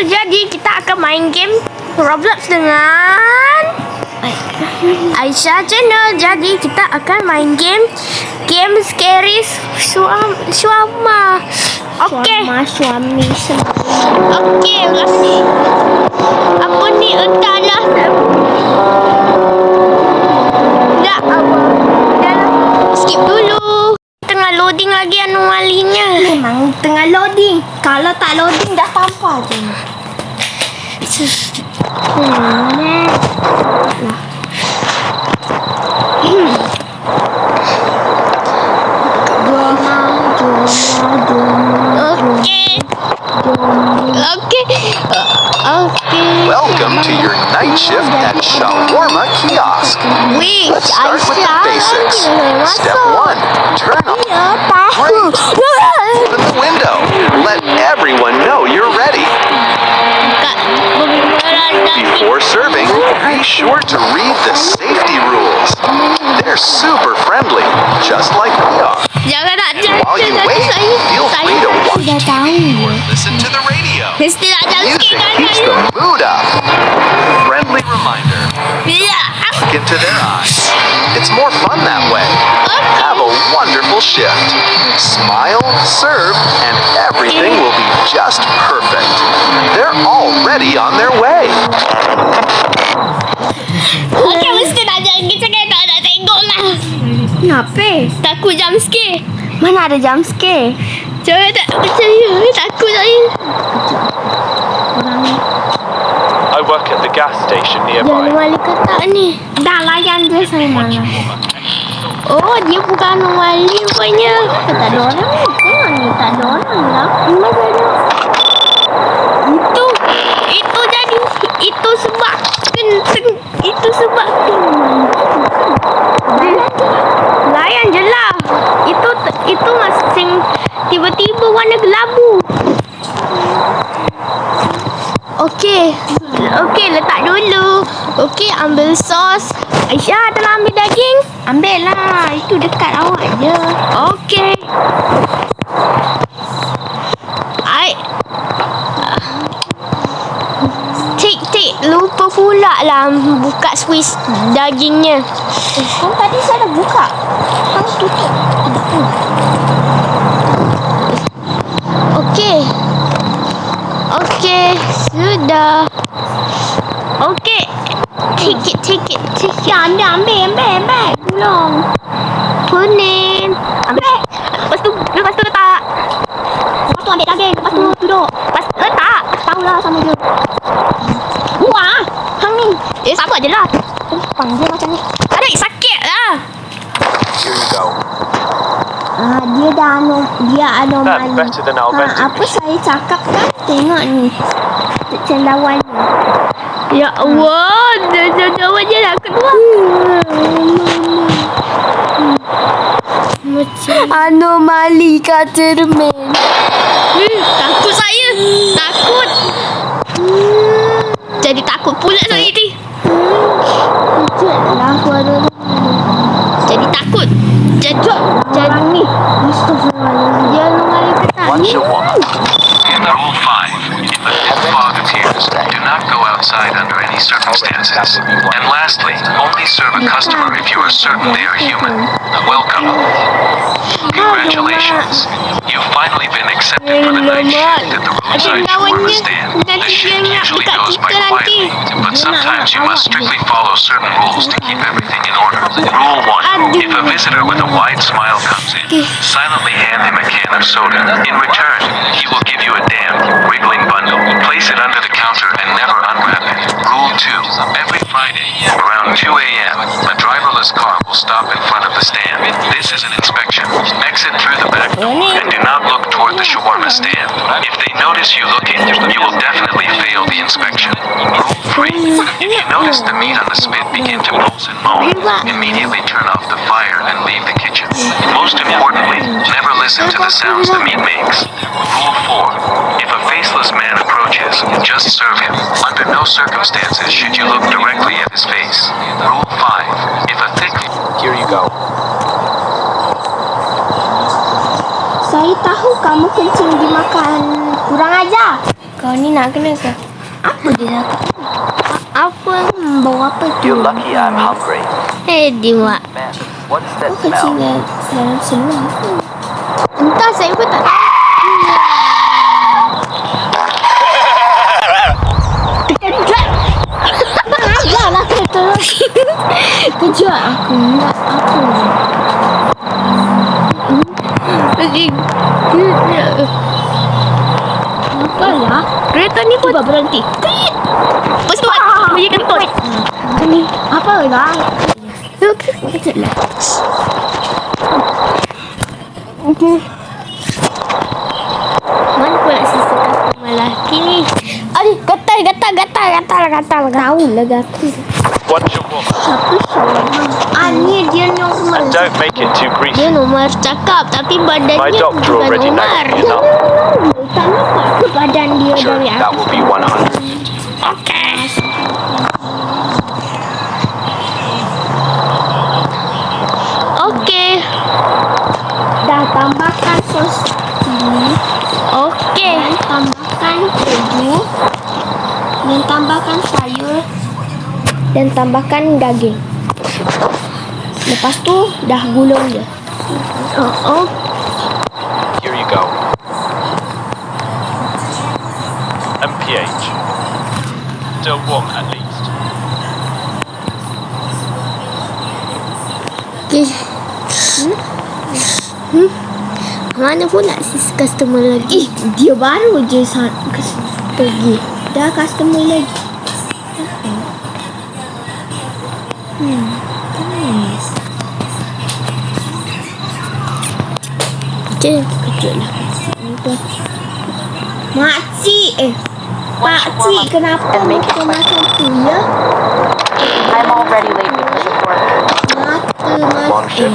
Jadi kita akan main game Roblox dengan Aisyah channel. Jadi kita akan main game scary suama. Okey. Suami semua. Okey, kasih. Apa ni? Entahlah. Tak apa. Skip dulu. Tengah loading lagi anomalinya. Memang tengah loading. Kalau tak loading dah tanpa je. Welcome to your night shift at Shawarma Kiosk. Let's start with the basics. Step 1. Turn on. Great. Open the window. Let everyone know you're ready. Before serving, be sure to read the safety rules. They're super friendly, just like we are. Jangan nak While you wait, feel free to watch TV or listen to the radio. Mesti nak Music keeps the mood up. Friendly reminder. Look into their eyes. It's more fun that way. Have a wonderful shift. Smile, serve, and everything will be just perfect. They're already on their way. Okey, mesti nak jangan cakap tak nak tengok lah. Kenapa? Takut jump scare. Mana ada jump scare? Jangan tak percaya. Takut saya. I work at the gas station Jangan nearby. wali kata ni. Dah layan dia saya malas. Oh, dia bukan wali rupanya. Tak ada orang ni. Tengok ni. Tak ada orang lah. Mana ada? Itu jadi. Itu sebab. Itu sebab. Layan je lah. Itu masing tiba-tiba warna kelabu. Okey, letak dulu. Okey, ambil sos. Aisyah, telah ambil daging? Ambil lah. Itu dekat awak je. Okey. Tik, lupa pula lah buka Swiss dagingnya. Kan tadi saya dah buka. Kan tutup. Okey, sudah. Okey. Take it. Ya, anda ambil. Tolong. Kuning. Ambil. Lepas tu letak. Lepas tu ambil daging. Lepas tu duduk. Lepas letak. Tahulah sama dia. Wah, hang ni. Sabar je lah. Panggil macam ni. Adik, sakit lah. Here you go. Dia anomali. That's better than our vending Apa machine. saya cakap kan? Tengok ni. Cendawannya. Ya Allah, jawab je lah keluar. Macam Anomali kata Dermain. takut saya. Takut. Jadi takut pula saya ni. Kejutlah suara dia. Jadi takut. Orang ni. Astagfirullahaladzim. Dia anomali kata One ni. shawarma. Rule 5. If a thick fog appears, do not go outside under any circumstances. And lastly, only serve a customer if you are certain they are human. Welcome. Congratulations. You've finally been accepted for the night shift at the roadside shawarma stand. The shift usually goes by quietly, but sometimes you must strictly follow certain rules to keep everything in order. Rule 1. If a visitor with a wide smile comes in, silently hand him a can of soda. In return, he will give you a damp, wriggling bundle. Place it under the counter and never unwrap it. Rule 2. Every Friday, around 2 a.m., a driverless car will stop in front of the stand. This is an inspection. Exit through the back door and do not look toward the shawarma stand. If they notice you looking, you will definitely fail the inspection. Rule 3. If you notice the meat on the spit begin to pulse and moan, immediately turn off the fire and leave the kitchen. Most importantly, never listen to the sounds the meat makes. Rule 4. If a faceless man approaches, just serve him. Under no circumstances should you look directly at his face. Rule 5. If a thick... Here you go. Saya tahu kamu kencing dimakan. Kurang ajar. Kau ni nak kena ke? Apa dia nak? Apa? Bau apa tu? You're lucky I'm hungry. Dia Man, what's that kecil smell? dalam seluar. Entah, saya pun tak tahu. Ajarlah kereta. Kejut aku. Enggak apa. Apa lah? Kereta ni pun berhenti. Cepat. Boleh kentut. Ni apa lah? Kejutlah. Mana pula sisa customer lelaki ni? Aduh, gatal. Tahu lah gatal. What's your woman? Siapa Syawal? Ni dia normal. And don't make it too Dia greasy. normal cakap tapi My badannya doctor bukan already normal. knows you know. Tak nampak ke badan dia Sure, dari that atas? will be 100. Okay. Okay. Dah tambahkan sos cili. Okay. Dan tambahkan keju. Dan tambahkan sayur. Dan tambahkan daging. Lepas tu dah gulung je. Oh. Here you go. MPH. Still warm at least. Okay. Mana pula sis customer lagi? Dia baru je pergi. Dah customer lagi. Nice. Okay, kejut lah. Makcik. Pakcik, kenapa muka macam tu ya? I'm already late because of work.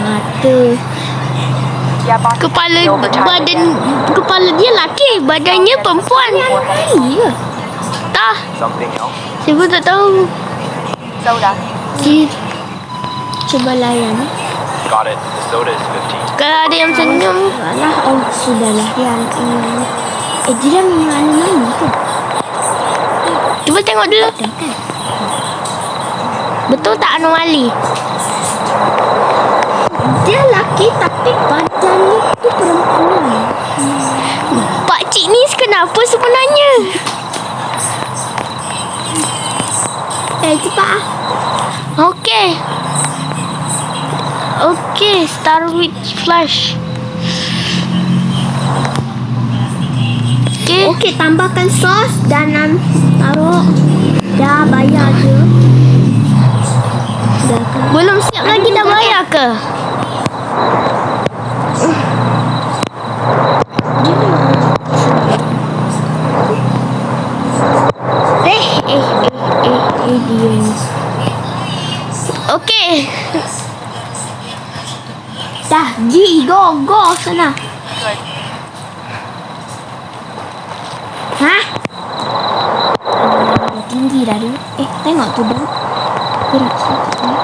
Mata. Yeah, boss. Kepala Overtime badan again. kepala dia laki, badannya perempuan. Iya. Tak, Something else? saya pun tak tahu. Soda. Dia cuba layan. Got it. The soda is 15. Kalau ada yang senyum, alah, oh sudahlah dia anak ini. Dia dah minum lama ke? Cuba tengok dulu. Betul tak anomali? Dia laki tapi badannya tu perempuan. Pakcik ni kenapa sebenarnya? Cepat ah. Okey. Okey, Starwitch Flash. Okey, tambahkan sos dan taruh. Dah bayar je. Dah kan? Belum siap lagi dah bayar ke? Dia ni. Okey. Dah, G, go sana. Hah? Tinggi dah dia. Tengok tu dah. Gerak sikit.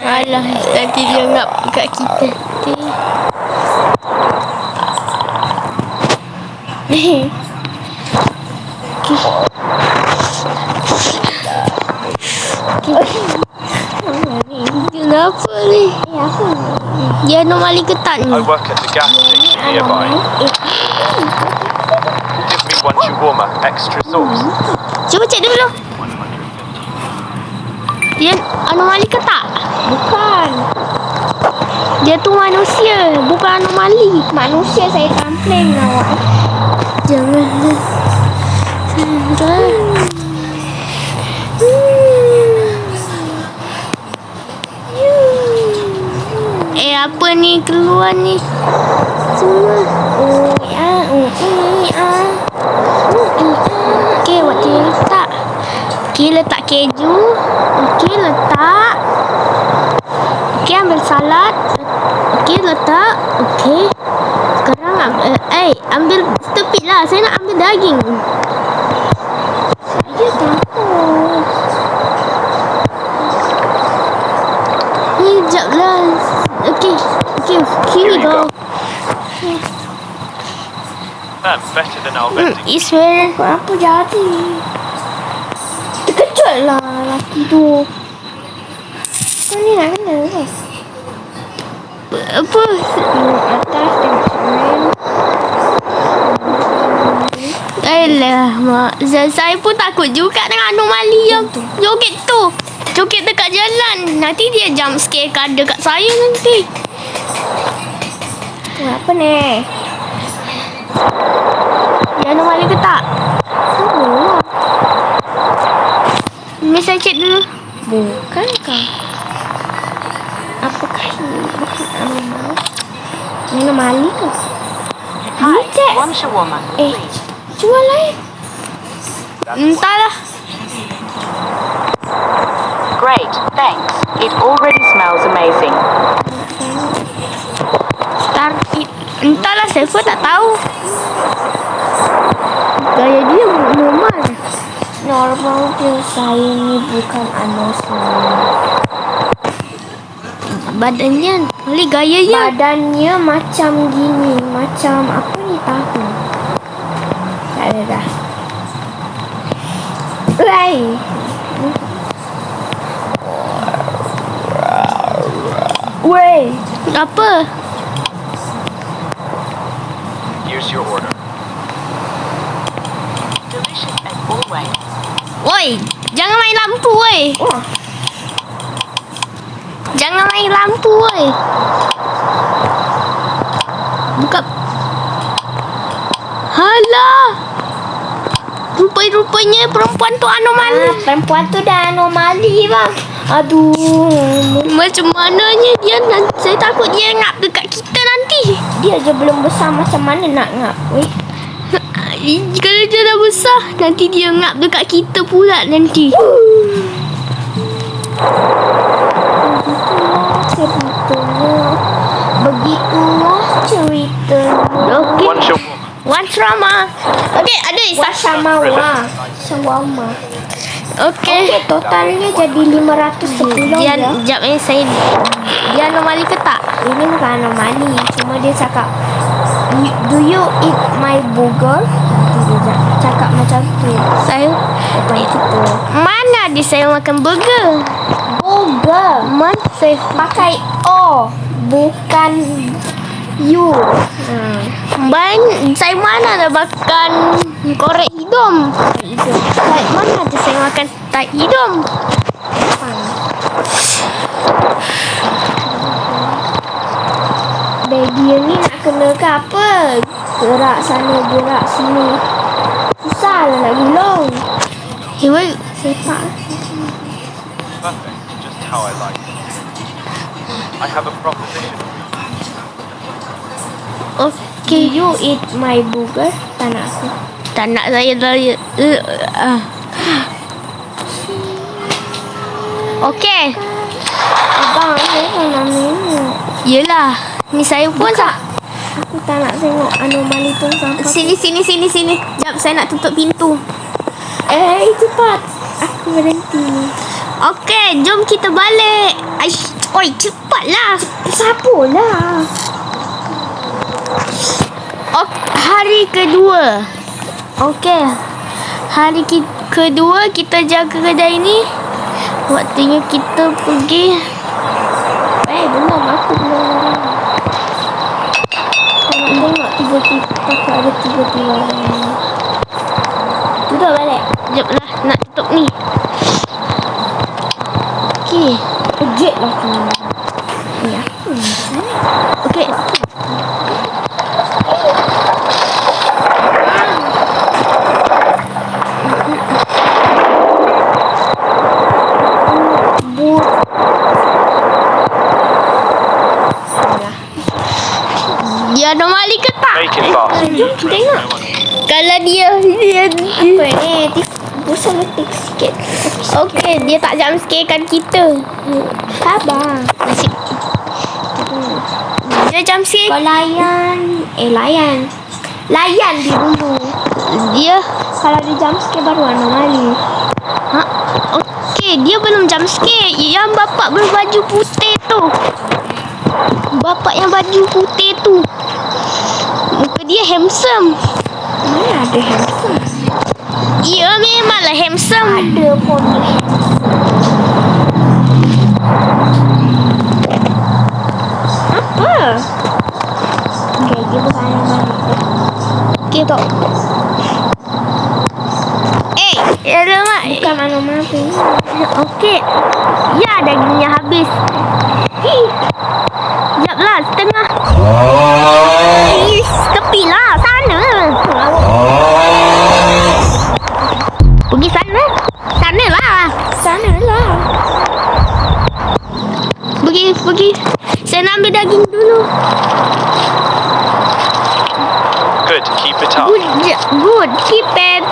Alah, nanti dia ngap kat kita. Kenapa ni? Apa? Dia anomali ke tak ni? I work at the gas station nearby. Give me one shawarma, extra sauce. Cuba cek dulu. Dia anomali ke tak? Bukan. Dia tu manusia, bukan anomali. Manusia saya komplain awak. Jangan. Apa ni keluar ni? Semua. Okey, waktu letak. Okey, letak keju. Okey, letak. Okey, ambil salad. Okey, letak. Okey. Sekarang ambil tepit lah. Saya nak ambil daging. Saya takut. Ni, sekejap lah. Okay, here we go. them better than our vending. It's very... Kau apa jadi? Terkejut lah lelaki tu. Kau ni nak kena ke? Apa? Atas tengok semen. Alah, mak. Saya pun takut juga dengan anomali yang joget tu. Joget dekat jalan. Nanti dia jump scare dekat saya nanti. Apa ni? Dia anomali ke tak? Oh, Miss saya cek dulu. bukankah? Apakah ini bukan anomali? Ini anomali ke? Hi, Cek. one shawarma. Jual lain. Entahlah. Great, thanks. It already smells amazing. Entahlah, saya pun tak tahu. Gaya dia normal. Normal je, saya ni bukan anosmia. Badannya, kali gayanya. Badannya macam gini, macam apa ni tahu? Tak ada dah. Lai. Wey. Apa? Here's your order. Delicious as always. Woi, jangan main lampu woi. Wah, Jangan main lampu woi. Buka. Halah. Rupanya perempuan tu anomali. perempuan tu dah anomali bang. Aduh. Macam mananya dia nanti, saya takut dia ngap dekat kita nanti. Dia je belum besar, macam mana nak ngap? Weh. Kalau dia dah besar, nanti dia ngap dekat kita pula nanti. Begitulah ceritanya. Okey. One shawarma. One trauma. Okey, ada Sama wah. Shawarma. Okey. Totalnya jadi 510 Dia ya. jap saya dia anomali ke tak? Ini bukan anomali. Cuma dia cakap, do you eat my burger? Nanti dia cakap macam tu. Saya Bukan kita. mana dia saya makan burger? Burger. Mana saya Pakai O. Bukan U. saya mana ada makan korek hidung? Saya mana ada saya makan tai hidung? Baby ni nak kena ke apa? Gerak sana, gerak sini. Susah lah nak gulung. Hewan Sepak. Perfect, just how I like it. I have a proposition. Do okey. you eat my burger? Tak nak aku. Tak nak saya dah. Okey. Abang, saya tak nak minum. Yelah. Ni saya pun Buka. Aku tak nak tengok anomali tu sampai. Sini. Jap, saya nak tutup pintu. Cepat. Aku berhenti. Okey, jom kita balik. Oi, cepatlah. Sapulah. Hari kedua. Okey. Hari kedua kita jaga kedai ni. Waktunya kita pergi. Belum. Aku belum. Tengok tiba-tiba kakak ada tiba-tiba. Tutup balik. Jap lah, nak tutup ni. Okey. Kejut lah tu. Ya. Okey. Dia anomali ke tak? Make it fast. Jom kita tengok. Kalau dia Apa ni? Pusat letik sikit. okey, dia tak jump scarekan kita. Sabar. Nasib. Dia jump scare. Kau layan. Layan. Layan dia dulu. Dia Kalau dia jump scare baru anomali. ha? Okey, dia belum jump scare. Yang bapak berbaju putih tu. Bapak yang baju putih tu. Muka dia handsome. Mana ada handsome? Ya, memanglah handsome. Ada poni Apa? Okay, dia bukan mana. Okey, tok. Alamak. Bukan mana-mana. Okey. Ya, dagingnya habis. Sekejaplah, setengah. Tepilah, sana. Pergi sana. Sanalah. Sanalah. Pergi. Saya nak ambil daging dulu. Good, keep it up. Good. Keep it.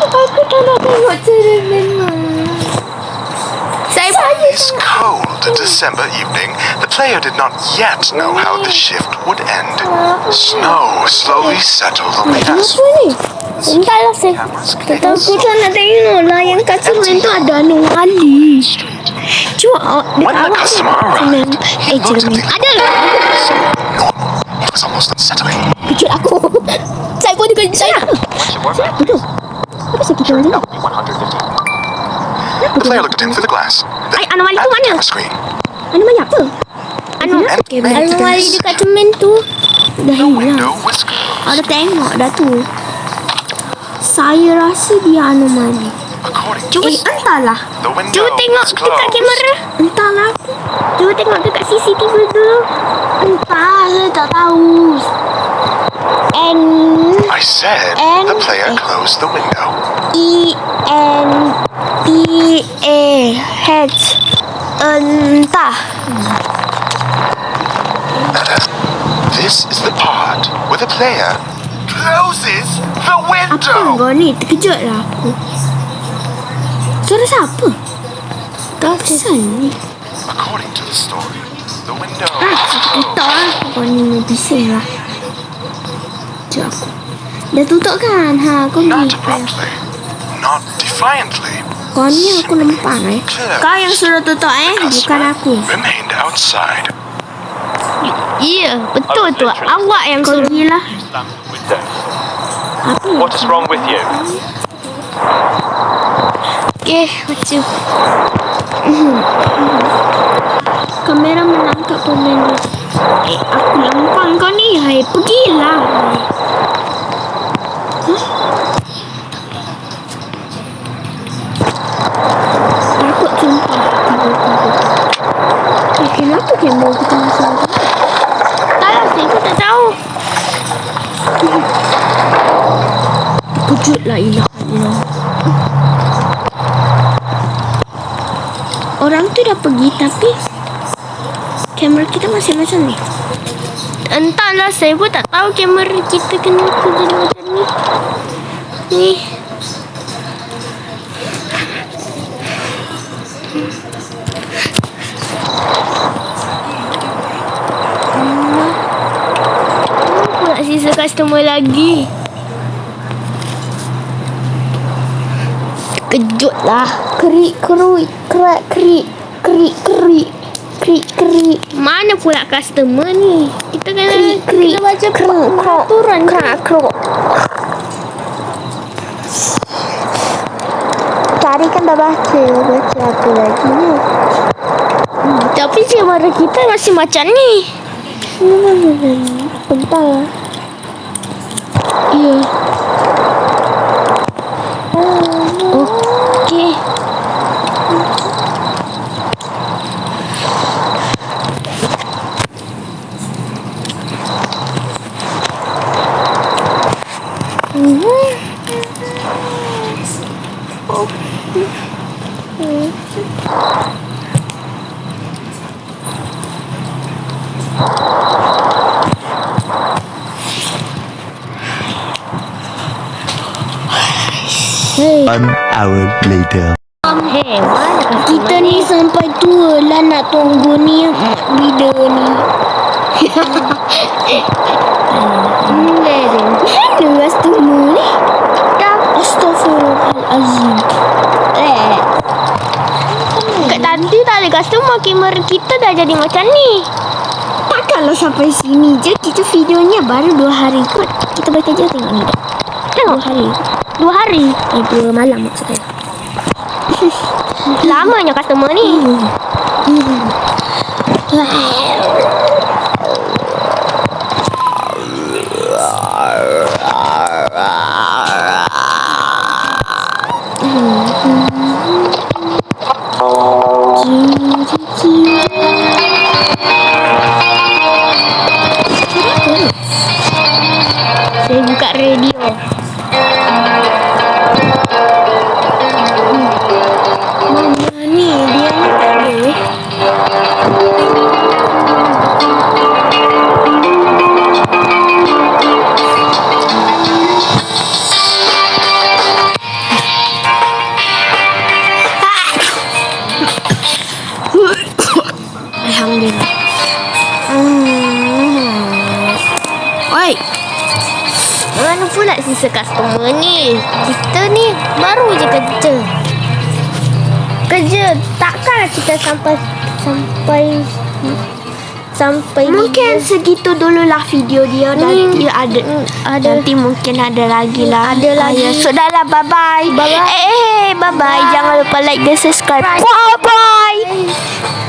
Aku tak nak tengok cermin, Saya This cold December evening, the player did not yet know how the shift would end. Snow slowly settled on the asphalt. Apa ni? Entahlah saya. Aku tak nak tengok lah yang kat cermin tu ada anomali. Cuba When the customer arrived, he looked at cermin. the Ada. normal. It was almost unsettling. kejut aku. Saya pun juga saya. What's your work? Betul. Apa sih kita ni? That would be 150. The player looked at him through the glass, then Ay, anomali at tu the mana? camera screen. Anomali apa? Anomali dekat cermin tu. Dah The hilang. window was closed. Ada tengok dah tu. Saya rasa dia anomali. According to Cuba Entahlah. the window Cuba tengok was dekat closed. kamera. Entahlah. Cuba tengok dekat CCTV dulu. Entah, saya tak tahu. N I said And- the player closed the window. ENTAH. Entah. This is the part where the player closes the Apa window. kau ni? Terkejut lah aku. Suara siapa? Tak asal ni. According to the story, the window Ah, was tak closed. lah. Kau ni mau bising lah. Sekejap aku. Dah tutup kan? Ha, kau ni. Not abruptly, not defiantly. Kau ni aku nampak Kau yang suruh tutup bukan Customer aku. remained outside. Ya, betul tu. Awak yang Kau suruh. gila. You slammed the window. Apa? What is wrong with you? Okey, macam. Kamera menangkap pemain. Aku lempang kau ni. Hai, pergilah. Takut sumpah. Kenapa kamera kita masuk? Tak, saya tak tahu. Kejut lah ilah. Orang tu dah pergi tapi kamera kita masih macam ni. Entahlah, saya pun tak tahu kamera kita kenapa jadi macam ni. Ni. Kenapa nak sisa customer lagi? Kejut lah. Kerik kerik kerak kerik kerik kerik kerik kerik Mana pula customer ni? Kita kena kerik kita baca peraturan kerak kerok. Tadi kan dah baca apa lagi ni? Tapi kamera kita masih macam ni. Bentar lah. Ya. Okey. One hour later. Hey, mana Kita ni sampai tua lah nak tunggu ni bila ni. Mana customer ni? Astaghfirullahalazim. Kat tadi tak ada customer, kamera kita dah jadi macam ni. Kalau sampai sini je kita videonya baru 2 hari kot. Kita balik kerja tengok ni. Tengok 2 hari. 2 hari. 2 malam maksudnya. Lamanya customer ni. Saya buka radio. Mana ni? Dia ni tak ada weh. Alhamdulillah. Oi. Mana pula sisa customer ni? Kita ni baru je kerja. Takkan kita sampai Mungkin segitu dululah video dia. Nanti ada nanti mungkin ada lagi lah. Ada lagi. Ya, sudahlah, bye bye. Bye-bye. Bye bye. Jangan lupa like dan subscribe. Bye bye.